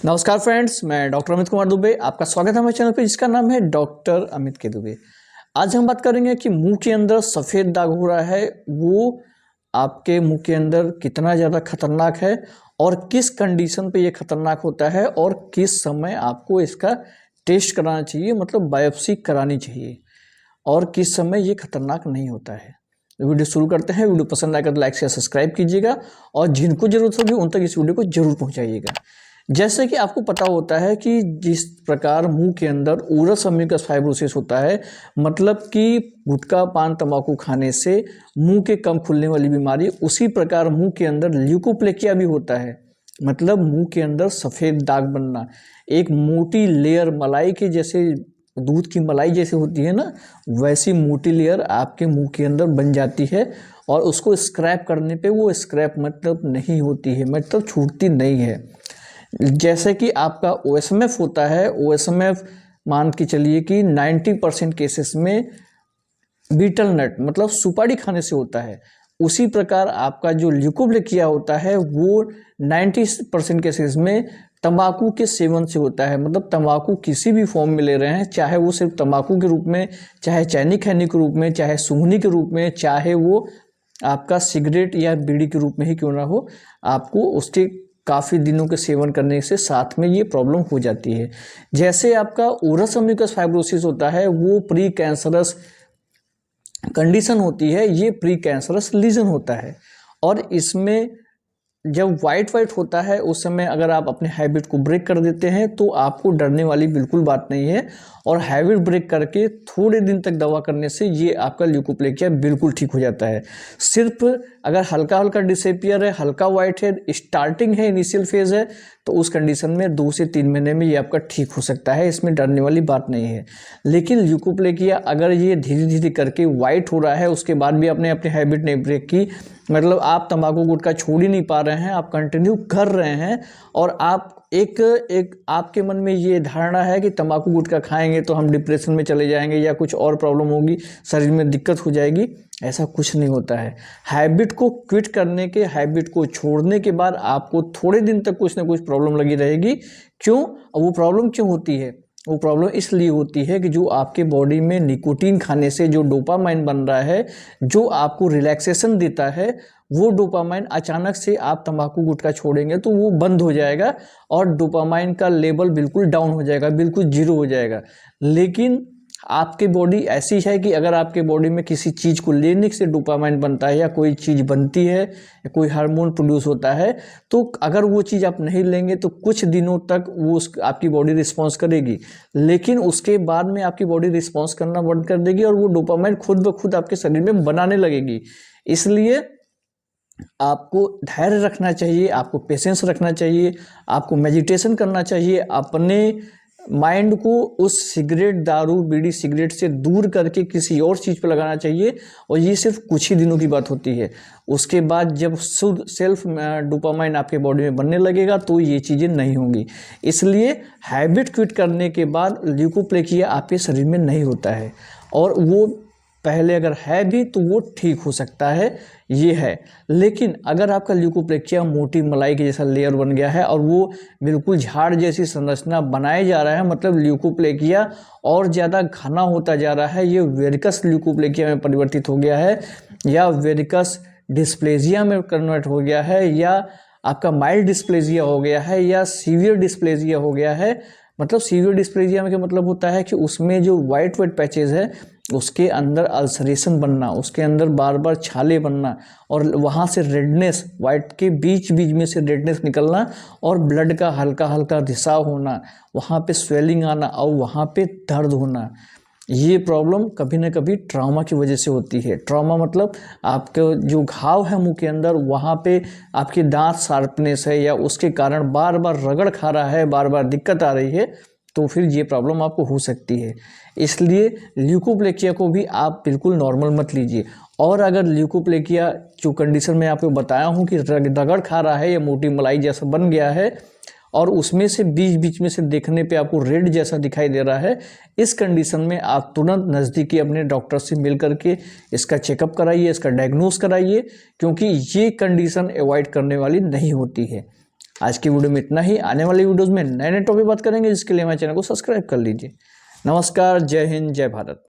नमस्कार फ्रेंड्स, मैं डॉक्टर अमित कुमार दुबे। आपका स्वागत है हमारे चैनल पे जिसका नाम है डॉक्टर अमित के दुबे। आज हम बात करेंगे कि मुंह के अंदर सफ़ेद दाग हो रहा है, वो आपके मुंह के अंदर कितना ज़्यादा खतरनाक है और किस कंडीशन पे ये खतरनाक होता है और किस समय आपको इसका टेस्ट कराना चाहिए, मतलब बायोप्सी करानी चाहिए, और किस समय ये खतरनाक नहीं होता है। वीडियो शुरू करते हैं। वीडियो पसंद आएगा तो लाइक शेयर सब्सक्राइब कीजिएगा और जिनको ज़रूरत होगी उन तक इस वीडियो को जरूर पहुँचाइएगा। जैसे कि आपको पता होता है कि जिस प्रकार मुंह के अंदर ओरस अम्यूकस फाइब्रोसिस होता है, मतलब कि गुटखा पान तंबाकू खाने से मुंह के कम खुलने वाली बीमारी, उसी प्रकार मुंह के अंदर ल्यूकोप्लेकिया भी होता है, मतलब मुंह के अंदर सफ़ेद दाग बनना। एक मोटी लेयर मलाई के जैसे, दूध की मलाई जैसे होती है ना, वैसी मोटी लेयर आपके मुंह के अंदर बन जाती है और उसको स्क्रैप करने पे वो स्क्रैप मतलब नहीं होती है, मतलब छूटती नहीं है। जैसे कि आपका OSMF होता है, OSMF मान के चलिए कि 90% केसेस में बीटल नट मतलब सुपारी खाने से होता है। उसी प्रकार आपका जो ल्यूकोप्लेकिया होता है वो 90% केसेस में तंबाकू के सेवन से होता है, मतलब तंबाकू किसी भी फॉर्म में ले रहे हैं, चाहे वो सिर्फ तंबाकू के रूप में, चाहे चैनी खैनी के रूप में, चाहे सूंघनी के रूप में, चाहे वो आपका सिगरेट या बीड़ी के रूप में ही क्यों ना हो, आपको उसके काफ़ी दिनों के सेवन करने से साथ में ये प्रॉब्लम हो जाती है। जैसे आपका ओरस अम्यूकस फाइब्रोसिस होता है, वो प्री कैंसरस कंडीशन होती है, ये प्री कैंसरस लीजन होता है। और इसमें जब वाइट होता है उस समय अगर आप अपने हैबिट को ब्रेक कर देते हैं तो आपको डरने वाली बिल्कुल बात नहीं है, और हैबिट ब्रेक करके थोड़े दिन तक दवा करने से ये आपका ल्यूकोप्लेकिया बिल्कुल ठीक हो जाता है। सिर्फ अगर हल्का हल्का डिसेपियर है, हल्का वाइट है, स्टार्टिंग है, इनिशियल फेज है, तो उस कंडीशन में 2 से 3 महीने में ये आपका ठीक हो सकता है, इसमें डरने वाली बात नहीं है। लेकिन ल्यूकोप्लेकिया अगर ये धीरे धीरे करके वाइट हो रहा है, उसके बाद भी आपने अपनी हैबिट नहीं ब्रेक की, मतलब आप तंबाकू गुटखा छोड़ ही नहीं पा रहे हैं, आप कंटिन्यू कर रहे हैं, और आप एक आपके मन में ये धारणा है कि तंबाकू गुटखा खाएंगे तो हम डिप्रेशन में चले जाएंगे या कुछ और प्रॉब्लम होगी, शरीर में दिक्कत हो जाएगी। ऐसा कुछ नहीं होता है। हैबिट को क्विट करने के, हैबिट को छोड़ने के बाद आपको थोड़े दिन तक कुछ ना कुछ प्रॉब्लम लगी रहेगी। क्यों? वो प्रॉब्लम क्यों होती है? वो प्रॉब्लम इसलिए होती है कि जो आपके बॉडी में निकोटीन खाने से जो डोपामाइन बन रहा है, जो आपको रिलैक्सेशन देता है, वो डोपामाइन अचानक से आप तंबाकू गुटखा छोड़ेंगे तो वो बंद हो जाएगा और डोपामाइन का लेवल बिल्कुल डाउन हो जाएगा, बिल्कुल जीरो हो जाएगा। लेकिन आपकी बॉडी ऐसी है कि अगर आपके बॉडी में किसी चीज़ को लेने से डोपामाइन बनता है या कोई चीज़ बनती है या कोई हार्मोन प्रोड्यूस होता है, तो अगर वो चीज़ आप नहीं लेंगे तो कुछ दिनों तक वो आपकी बॉडी रिस्पॉन्स करेगी, लेकिन उसके बाद में आपकी बॉडी रिस्पॉन्स करना बंद कर देगी और वो डोपामाइन खुद ब खुद आपके शरीर में बनाने लगेगी। इसलिए आपको धैर्य रखना चाहिए, आपको पेशेंस रखना चाहिए, आपको मेडिटेशन करना चाहिए, अपने माइंड को उस सिगरेट, दारू, बीड़ी, सिगरेट से दूर करके किसी और चीज़ पर लगाना चाहिए। और ये सिर्फ कुछ ही दिनों की बात होती है। उसके बाद जब शुद्ध सेल्फ डोपामाइन आपके बॉडी में बनने लगेगा तो ये चीज़ें नहीं होंगी। इसलिए हैबिट क्विट करने के बाद ल्यूकोप्लेकिया आपके शरीर में नहीं होता है, और वो पहले अगर है भी तो वो ठीक हो सकता है, ये है। लेकिन अगर आपका ल्यूकोप्लेकिया मोटी मलाई के जैसा लेयर बन गया है और वो बिल्कुल झाड़ जैसी संरचना बनाए जा रहा है, मतलब ल्यूकोप्लेकिया और ज़्यादा घना होता जा रहा है, ये वेरिकस ल्यूकोप्लेकिया में परिवर्तित हो गया है या वेरिकस डिस्प्लेजिया में कन्वर्ट हो गया है, या आपका माइल्ड डिस्प्लेजिया हो गया है, या सीवियर डिस्प्लेजिया हो गया है। मतलब सीवियर डिस्प्लेजिया में क्या मतलब होता है कि उसमें जो वाइट पैचेज है उसके अंदर अल्सरेशन बनना, उसके अंदर बार बार छाले बनना, और वहाँ से रेडनेस, वाइट के बीच बीच में से रेडनेस निकलना, और ब्लड का हल्का हल्का रिसाव होना, वहाँ पे स्वेलिंग आना और वहाँ पे दर्द होना। ये प्रॉब्लम कभी ना कभी ट्रॉमा की वजह से होती है। ट्रॉमा मतलब आपके जो घाव है मुंह के अंदर, वहाँ पे आपके दांत शार्पनेस है या उसके कारण बार बार रगड़ खा रहा है, बार बार दिक्कत आ रही है, तो फिर ये प्रॉब्लम आपको हो सकती है। इसलिए ल्यूकोप्लेकिया को भी आप बिल्कुल नॉर्मल मत लीजिए। और अगर ल्यूकोप्लेकिया जो कंडीशन में आपको बताया हूँ कि रगड़ खा रहा है या मोटी मलाई जैसा बन गया है और उसमें से बीच बीच में से देखने पे आपको रेड जैसा दिखाई दे रहा है, इस कंडीशन में आप तुरंत नज़दीकी अपने डॉक्टर से मिल करके इसका चेकअप कराइए, इसका डायग्नोस कराइए, क्योंकि ये कंडीशन अवॉइड करने वाली नहीं होती है। आज की वीडियो में इतना ही। आने वाली वीडियोज़ में नए नए टॉपिक बात करेंगे, जिसके लिए हमारे चैनल को सब्सक्राइब कर लीजिए। नमस्कार, जय हिंद, जय भारत।